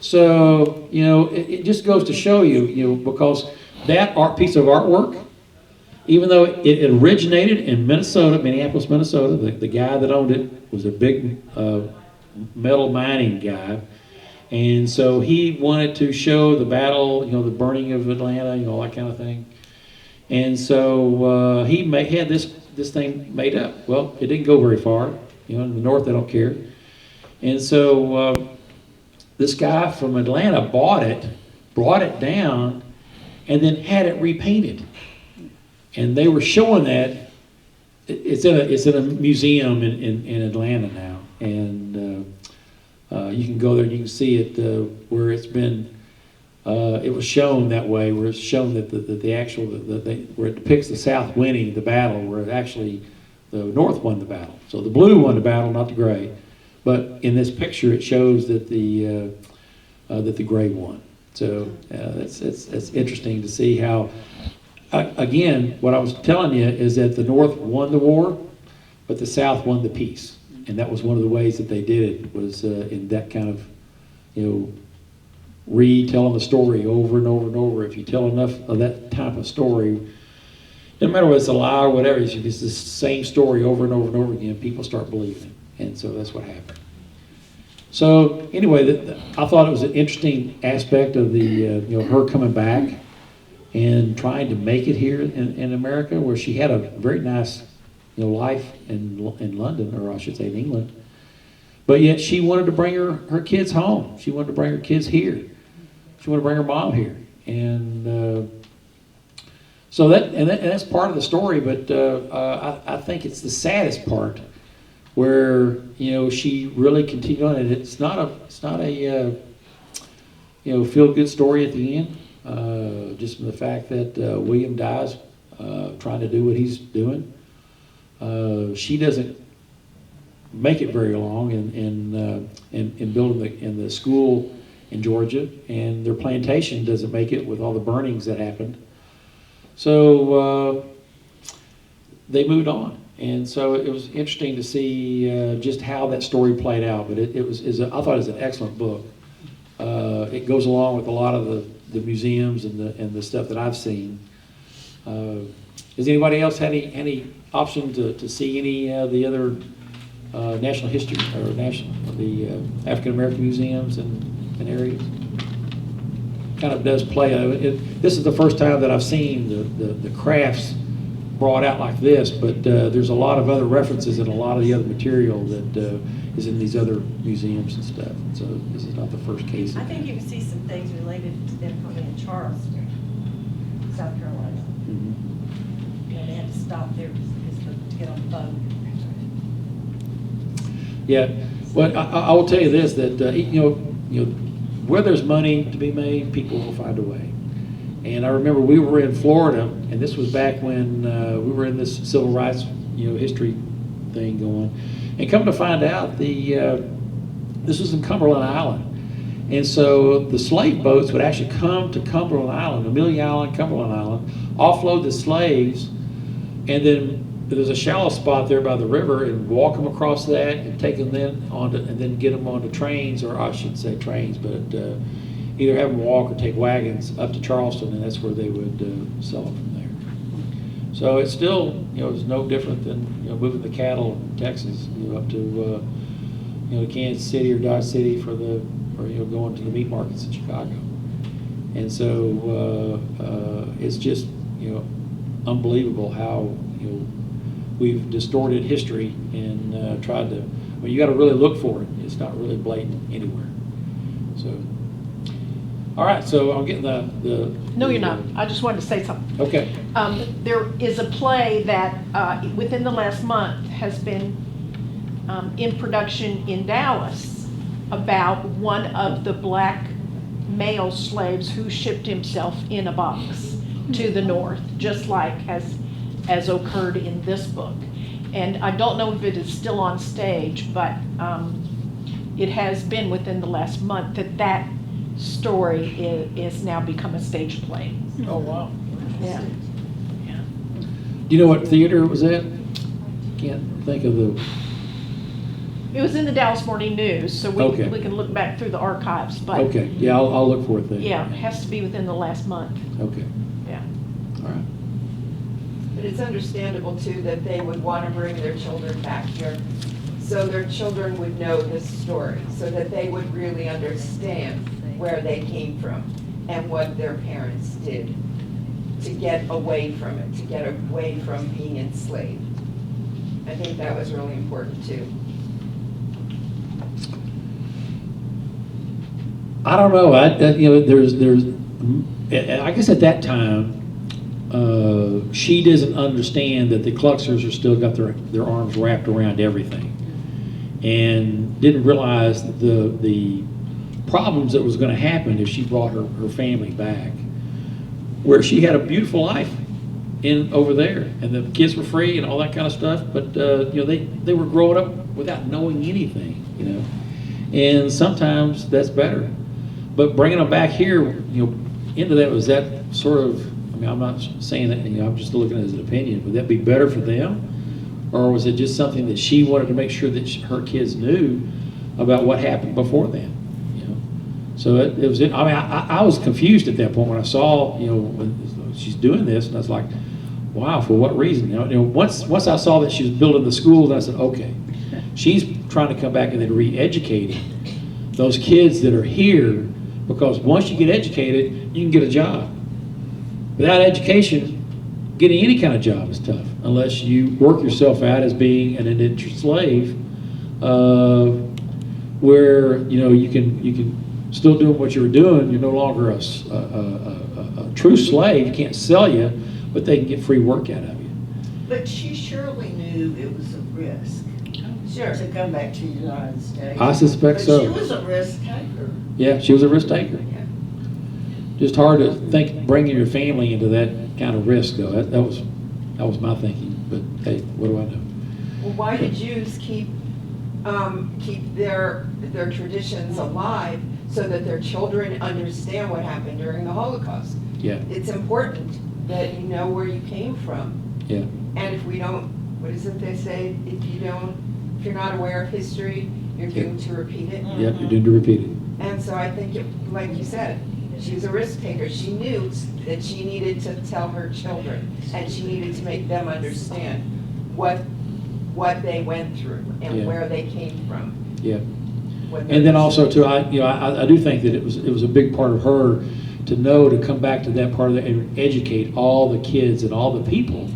So, it just goes to show you, because that piece of artwork, even though it originated in Minneapolis, Minnesota, the guy that owned it was a big metal mining guy. And so he wanted to show the battle, the burning of Atlanta, all that kind of thing. And so he had this thing made up. Well, it didn't go very far. In the North, they don't care. And so this guy from Atlanta bought it, brought it down, and then had it repainted. And they were showing that. It's in a museum in Atlanta now, and you can go there and you can see it where it's been. It was shown that way, where it's shown that where it depicts the South winning the battle, where actually the North won the battle. So the blue won the battle, not the gray. But in this picture, it shows that the gray won. So it's interesting to see how. Again, what I was telling you is that the North won the war, but the South won the peace. And that was one of the ways that they did it, was in that kind of, retelling the story over and over and over. If you tell enough of that type of story, no matter whether it's a lie or whatever, it's the same story over and over and over again, people start believing it. And so that's what happened. So anyway, I thought it was an interesting aspect of the, her coming back and trying to make it here in America, where she had a very nice, life in London, or I should say in England. But yet she wanted to bring her kids home. She wanted to bring her kids here. She wanted to bring her mom here. And so that's part of the story, but I think it's the saddest part where, she really continued on, and it's not a feel-good story at the end. Just from the fact that William dies trying to do what he's doing. She doesn't make it very long in building in the school in Georgia, and their plantation doesn't make it with all the burnings that happened. So they moved on, and so it was interesting to see just how that story played out. But I thought it was an excellent book. It goes along with a lot of the museums and the stuff that I've seen. Has anybody else had any option to see any of the other national history or the African American museums and areas? Kind of does play. This is the first time that I've seen the crafts brought out like this, but there's a lot of other references and a lot of the other material that is in these other museums and stuff. So this is not the first case. I think you can see some things related to them coming in Charleston, South Carolina. Mm-hmm. They had to stop there to get on the boat. Yeah, well, I will tell you this, that where there's money to be made, people will find a way. And I remember we were in Florida, and this was back when we were in this civil rights, history thing going. And come to find out, this was in Cumberland Island. And so the slave boats would actually come to Cumberland Island, Amelia Island, Cumberland Island, offload the slaves, and then there's a shallow spot there by the river, and walk them across that and take them then onto, and then get them onto trains, or I shouldn't say trains, but either have them walk or take wagons up to Charleston, and that's where they would sell them from there. So it's still, it's no different than moving the cattle in Texas, up to Kansas City or Dodge City or going to the meat markets in Chicago. And so it's just unbelievable how we've distorted history and tried to. You got to really look for it. It's not really blatant anywhere. So. All right, so I'm getting the. No, you're not. I just wanted to say something. Okay. There is a play that within the last month has been in production in Dallas about one of the black male slaves who shipped himself in a box to the north, just like as occurred in this book. And I don't know if it is still on stage, but it has been within the last month that story is now become a stage play. Oh, wow. Yeah. Do you know what theater it was at? Can't think of the. It was in the Dallas Morning News, so we Okay. can look back through the archives, but Okay, yeah, I'll look for it then. yeah, it has to be within the last month. Okay, Yeah. all right. But it's understandable too that they would want to bring their children back here, so their children would know this story, so that they would really understand where they came from and what their parents did to get away from it, to get away from being enslaved. I think that was really important too. I don't know. I guess at that time, she doesn't understand that the Kluxers are still got their arms wrapped around everything, and didn't realize the problems that was going to happen if she brought her family back, where she had a beautiful life over there, and the kids were free and all that kind of stuff. But they were growing up without knowing anything, and sometimes that's better. But bringing them back here, into that, was that sort of, I'm not saying that, I'm just looking at it as an opinion, would that be better for them? Or was it just something that she wanted to make sure that her kids knew about what happened before then? So it was, I was confused at that point when I saw, when she's doing this, and I was like, wow, for what reason? Once I saw that she was building the schools, I said, okay, she's trying to come back and then re-educating those kids that are here, because once you get educated, you can get a job. Without education, getting any kind of job is tough, unless you work yourself out as being an indentured slave, where, you can still do what you were doing. You're no longer a true slave. You can't sell you, but they can get free work out of you. But she surely knew it was a risk. Sure. To come back to the United States. I suspect so. But she was a risk taker. Yeah, she was a risk taker. Yeah. Just hard to think bringing your family into that kind of risk, though. That was my thinking. But hey, what do I know? Well, why do Jews keep their traditions alive so that their children understand what happened during the Holocaust? Yeah, It's important that you know where you came from. yeah, And if we don't, what is it they say? If you're not aware of history, you're doomed to repeat it. yeah. You're doomed to repeat it. And so I think, like you said, she was a risk taker. She knew that she needed to tell her children, and she needed to make them understand what they went through and Yeah. where they came from. Yeah. What And then their- also too, I do think that it was a big part of her to come back to that part of it and educate all the kids and all the people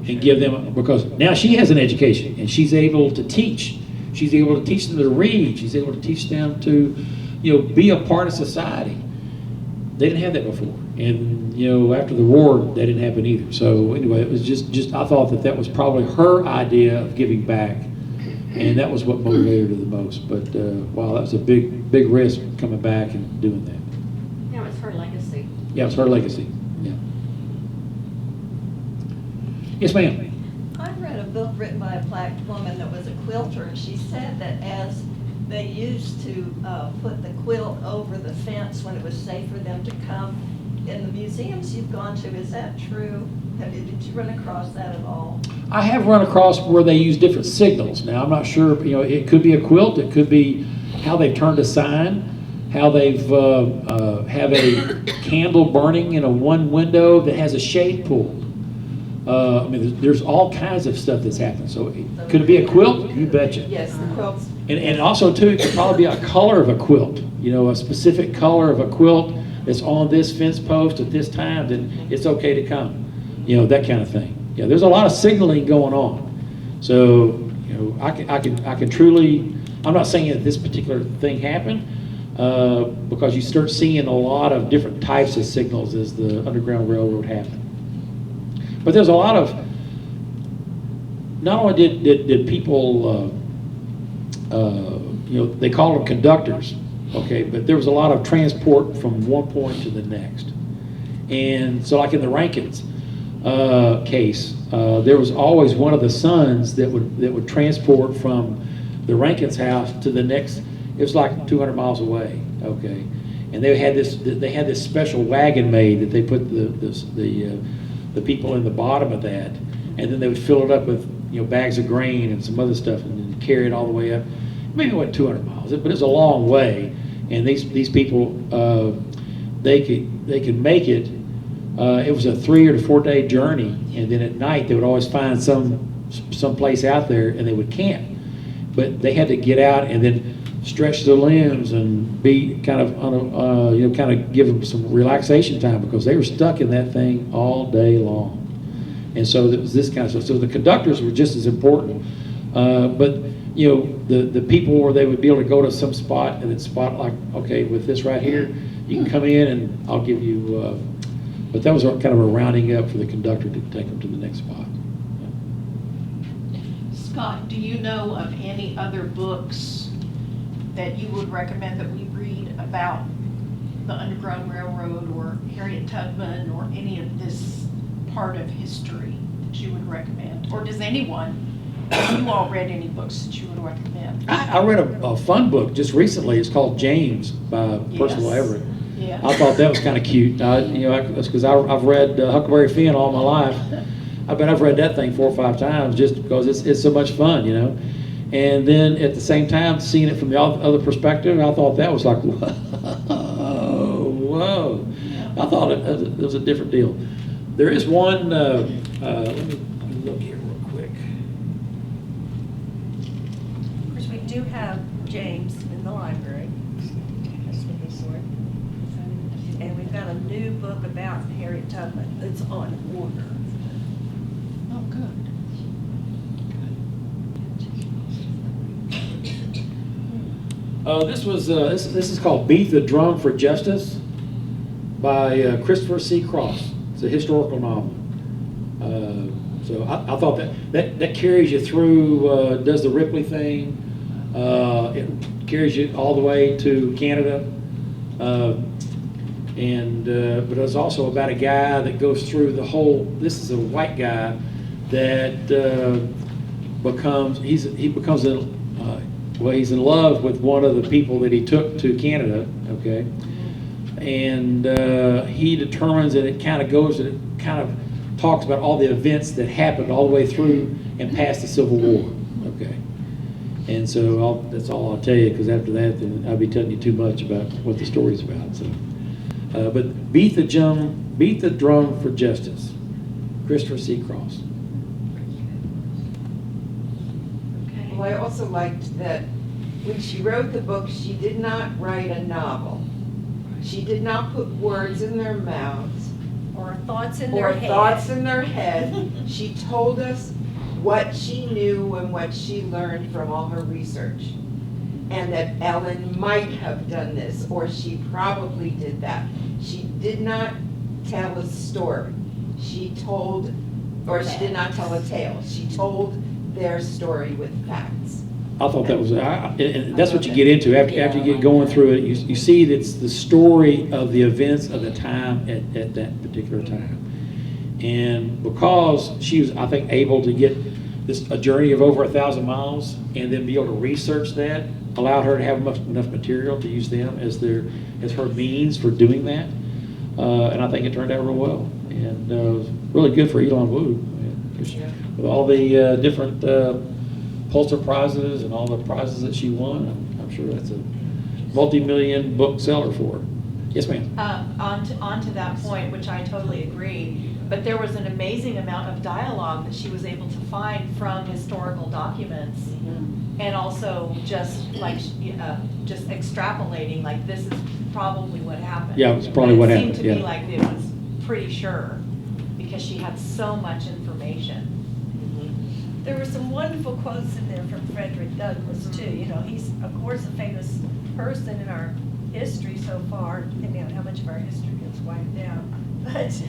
and give them, because now she has an education and she's able to teach. She's able to teach them to read. She's able to teach them to, be a part of society. They didn't have that before. And, after the war, that didn't happen either. So anyway, it was just I thought that was probably her idea of giving back. And that was what motivated her the most. But, wow, that was a big risk coming back and doing that. Yeah, it's her legacy. Yeah, it's her legacy. Yeah. Yes, ma'am. I read a book written by a black woman that was a quilter, and she said that as they used to put the quilt over the fence when it was safe for them to come, in the museums you've gone to, is that true? Did you run across that at all? I have run across where they use different signals. Now, I'm not sure, it could be a quilt, it could be how they've turned a sign, how they've have a candle burning in one window that has a shade pulled. There's all kinds of stuff that's happened. So could it be a quilt? You betcha. Yes, the quilts. And also too, it could probably be a color of a quilt. A specific color of a quilt that's on this fence post at this time, then it's okay to come. That kind of thing. Yeah, there's a lot of signaling going on. So, I can truly, I'm not saying that this particular thing happened, because you start seeing a lot of different types of signals as the Underground Railroad happened. But there's a lot of, not only did people, they call them conductors, okay, but there was a lot of transport from one point to the next. And so like in the Rankins case, there was always one of the sons that would transport from the Rankins' house to the next. It was like 200 miles away, okay. And they had this special wagon made that they put the people in the bottom of that, and then they would fill it up with bags of grain and some other stuff, and then carry it all the way up. Maybe it wasn't 200 miles, but it's a long way. And these people, they could make it. It was a 3 or 4 day journey, and then at night they would always find some place out there, and they would camp. But they had to get out and then stretch their limbs and be kind of give them some relaxation time, because they were stuck in that thing all day long. And so it was this kind of stuff. So the conductors were just as important, but the people where they would be able to go to some spot, and it's spot like, okay, with this right here, you can come in and I'll give you. But that was kind of a rounding up for the conductor to take them to the next spot. Scott, do you know of any other books that you would recommend that we read about the Underground Railroad or Harriet Tubman or any of this part of history that you would recommend? Or does anyone, have you all read any books that you would recommend? I read a fun book just recently. It's called James by Percival Yes. Everett. Yeah. I thought that was kind of cute. That's because I've read Huckleberry Finn all my life. I bet I've read that thing 4 or 5 times just because it's so much fun, And then at the same time, seeing it from the other perspective, I thought that was like, whoa. I thought it was a different deal. There is one, let me look here real quick. Of course, we do have James in the library. That's what this one. And we've got a new book about Harriet Tubman that's on order. Oh, good. This is called Beat the Drum for Justice by Christopher C. Cross. It's a historical novel. So I thought that carries you through, does the Ripley thing. It carries you all the way to Canada. But it's also about a guy that goes through the whole, this is a white guy that he's in love with one of the people that he took to Canada, okay? And he determines that it kind of talks about all the events that happened all the way through and past the Civil War, okay? And so that's all I'll tell you, because after that, then I'll be telling you too much about what the story's about. So, but beat the drum for justice, Christopher C. Cross. Well, I also liked that when she wrote the book, she did not write a novel. She did not put words in their mouths Or thoughts in their or head. thoughts in their head. She told us what she knew and what she learned from all her research. And that Ellen might have done this, or she probably did that. She did not tell a story. She did not tell a tale. She told their story with facts. I thought that was, and that's what you get into after you get going through it. You see that it's the story of the events of the time at that particular time. And because she was, I think, able to get a journey of over 1,000 miles and then be able to research that, allowed her to have enough material to use them as her means for doing that. And I think it turned out real well. And it was really good for Elon Wu. With all the different Pulitzer Prizes and all the prizes that she won, I'm sure that's a multi-million book seller for her. Yes, ma'am. On to that point, which I totally agree, but there was an amazing amount of dialogue that she was able to find from historical documents, and also just extrapolating, like this is probably what happened. Yeah, it's probably what happened, It seemed to yeah. me like it was pretty sure, because she had so much information. There were some wonderful quotes in there from Frederick Douglass too. You know, he's of course a famous person in our history so far, depending on how much of our history gets wiped out. But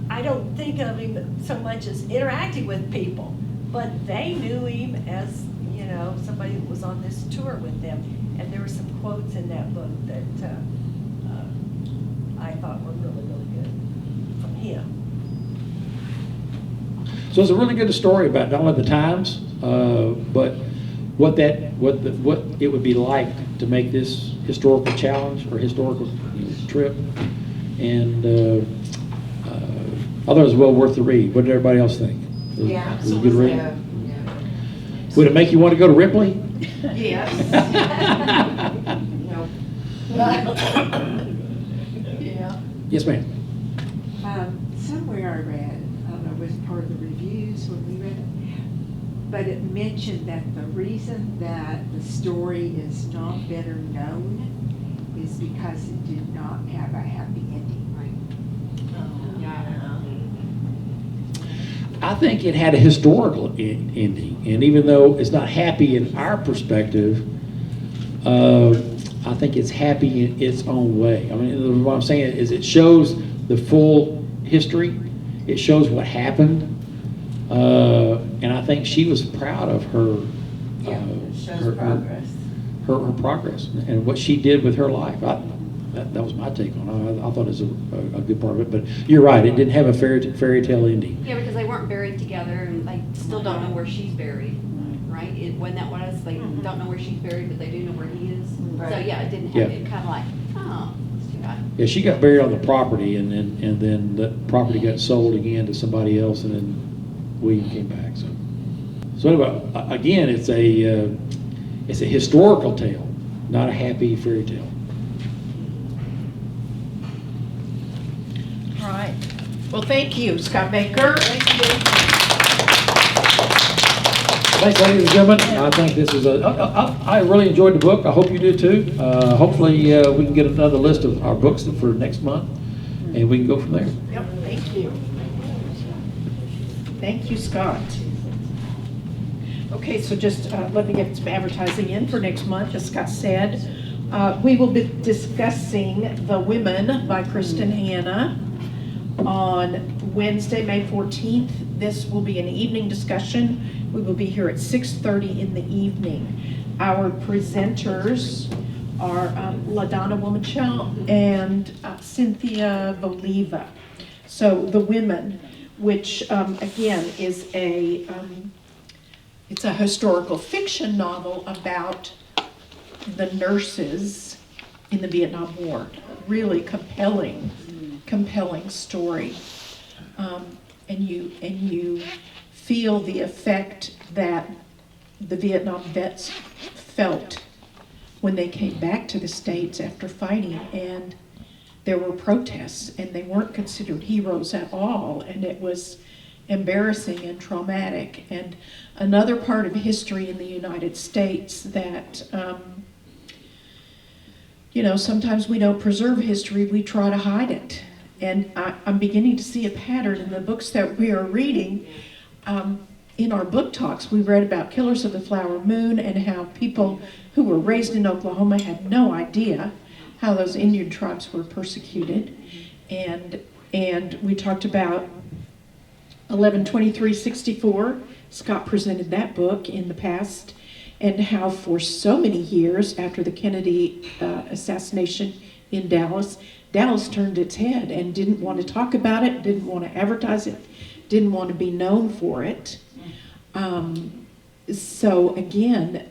I don't think of him so much as interacting with people, but they knew him as, you know, somebody that was on this tour with them. And there were some quotes in that book that I thought were really, really good from him. So it's a really good story about not only the times, but what it would be like to make this historical challenge or historical trip. And I thought it was well worth the read. What did everybody else think? Was it a good read? Would it make you want to go to Ripley? Yes. No. Yeah. Yes, ma'am. Somewhere I read, I don't know, it was part of the reviews when we read it, but it mentioned that the reason that the story is not better known is because it did not have a happy ending. I think it had a historical ending, and even though it's not happy in our perspective, I think it's happy in its own way. I mean, what I'm saying is it shows the full history. It shows what happened, and I think she was proud of her. It shows her progress. Her progress and what she did with her life. That was my take on it. I thought it was a good part of it. But you're right, it didn't have a fairy tale ending. Yeah, because they weren't buried together, and they still don't know where she's buried, right? Wasn't that what they don't know where she's buried, but they do know where he is? Right. So, yeah, it didn't Yeah. have, it kind of like, oh, that's too bad. Yeah, she got buried on the property, and then the property got sold again to somebody else, and then William came back. So anyway, again, it's a historical tale, not a happy fairy tale. All right. Well, thank you, Scott Baker. Thank you. Thanks, ladies and gentlemen. I think this is I really enjoyed the book. I hope you do too. Hopefully, we can get another list of our books for next month, and we can go from there. Yep, thank you. Thank you, Scott. Okay, so just let me get some advertising in for next month, as Scott said. We will be discussing The Women by Kristen Hanna on Wednesday, May 14th. This will be an evening discussion. We will be here at 6:30 in the evening. Our presenters are LaDonna Womachow and Cynthia Voliva. So The Women, which again is it's a historical fiction novel about the nurses in the Vietnam War. Really compelling story. And you feel the effect that the Vietnam vets felt when they came back to the States after fighting, and there were protests and they weren't considered heroes at all, and it was embarrassing and traumatic. And another part of history in the United States that sometimes we don't preserve history, we try to hide it. And I'm beginning to see a pattern in the books that we are reading. In our book talks, we read about Killers of the Flower Moon and how people who were raised in Oklahoma had no idea how those Indian tribes were persecuted. And we talked about 11/23/64. Scott presented that book in the past, and how for so many years after the Kennedy assassination in Dallas, Dallas turned its head and didn't want to talk about it, didn't want to advertise it, didn't want to be known for it. So again,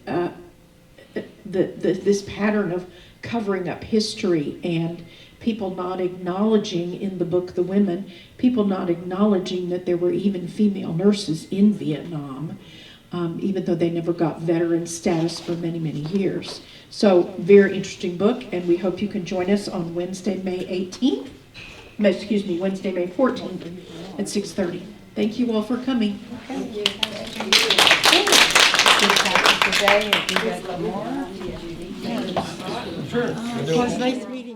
this pattern of covering up history and people not acknowledging in the book The Women, people not acknowledging that there were even female nurses in Vietnam, even though they never got veteran status for many, many years. So very interesting book, and we hope you can join us on Wednesday, May 18th. Wednesday, May 14th at 6:30. Thank you all for coming. Thank you. Sure. It was nice meeting you.